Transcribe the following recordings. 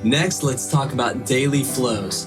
Next, let's talk about daily flows.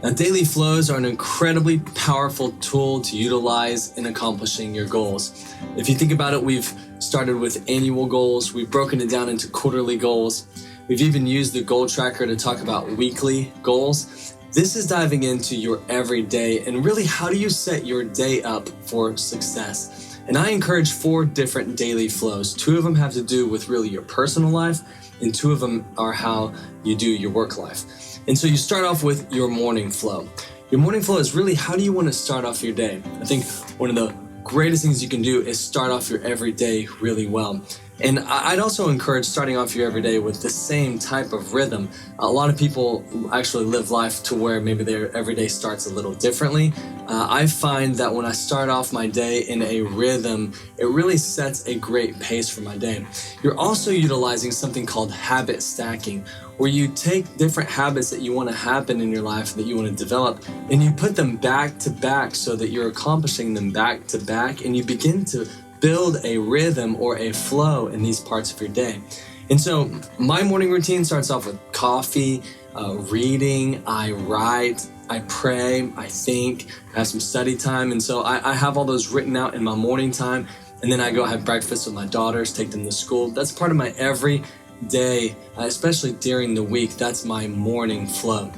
Now, daily flows are an incredibly powerful tool to utilize in accomplishing your goals. If you think about it, we've started with annual goals, we've broken it down into quarterly goals, we've even used the goal tracker to talk about weekly goals. This is diving into your everyday and really how do you set your day up for success. And I encourage 4 different daily flows. 2 of them have to do with really your personal life, and 2 of them are how you do your work life. And so you start off with your morning flow. Your morning flow is really how do you want to start off your day? I think one of the greatest things you can do is start off your everyday really well. And I'd also encourage starting off your everyday with the same type of rhythm. A lot of people actually live life to where maybe their everyday starts a little differently. I find that when I start off my day in a rhythm, it really sets a great pace for my day. You're also utilizing something called habit stacking, where you take different habits that you want to happen in your life, that you want to develop, and you put them back to back so that you're accomplishing them back to back, and you begin to build a rhythm or a flow in these parts of your day. And so my morning routine starts off with coffee, reading, I write, I pray, I think, I have some study time. And so I have all those written out in my morning time. And then I go have breakfast with my daughters, take them to school. That's part of my every day, especially during the week. That's my morning flow.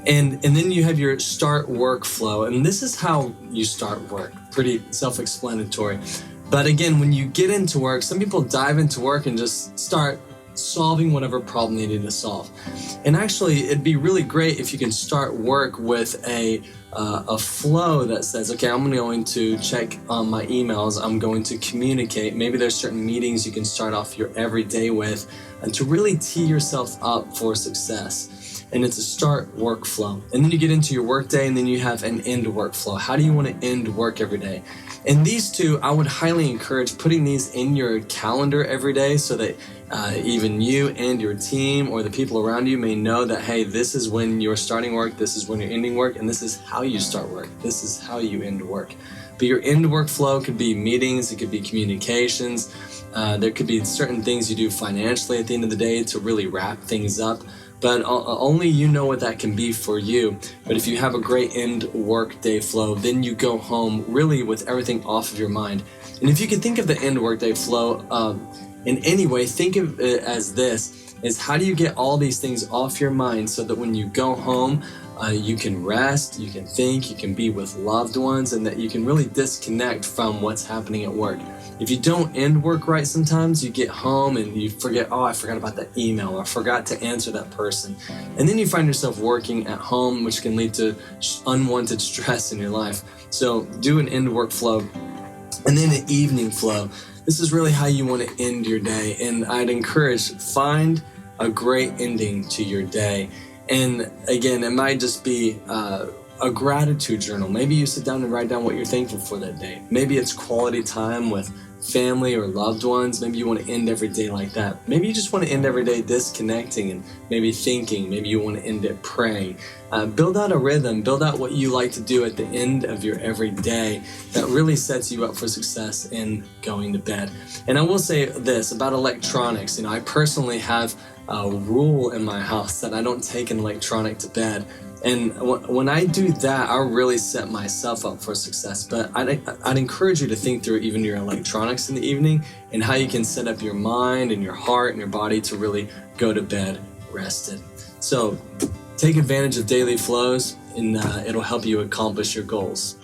And then you have your start work flow. And this is how you start work. Pretty self-explanatory. But again, when you get into work, some people dive into work and just start solving whatever problem they need to solve. And actually, it'd be really great if you can start work with a flow that says, okay, I'm going to check on my emails, I'm going to communicate. Maybe there's certain meetings you can start off your everyday with and to really tee yourself up for success. And it's a start work flow. And then you get into your work day, and then you have an end work flow. How do you want to end work every day? And these 2, I would highly encourage putting these in your calendar every day so that even you and your team or the people around you may know that, hey, this is when you're starting work, this is when you're ending work, and this is how you start work. This is how you end work. But your end work flow could be meetings, it could be communications, there could be certain things you do financially at the end of the day to really wrap things up. But only you know what that can be for you. But if you have a great end work day flow, then you go home really with everything off of your mind. And if you can think of the end work day flow in any way, think of it as this, is how do you get all these things off your mind so that when you go home, you can rest, you can think, you can be with loved ones, and that you can really disconnect from what's happening at work. If you don't end work right, sometimes you get home and you forget, oh, I forgot about that email, or I forgot to answer that person. And then you find yourself working at home, which can lead to unwanted stress in your life. So do an end work flow. And then an evening flow. This is really how you want to end your day. And I'd encourage, find a great ending to your day. And again, it might just be a gratitude journal. Maybe you sit down and write down what you're thankful for that day. Maybe it's quality time with family or loved ones. Maybe you want to end every day like that. Maybe you just want to end every day disconnecting and maybe thinking. Maybe you want to end it praying. Build out a rhythm. Build out what you like to do at the end of your every day that really sets you up for success in going to bed. And I will say this about electronics. I personally have a rule in my house that I don't take an electronic to bed. And when I do that, I really set myself up for success. But I'd encourage you to think through even your electronics in the evening and how you can set up your mind and your heart and your body to really go to bed rested. So take advantage of daily flows, and it'll help you accomplish your goals.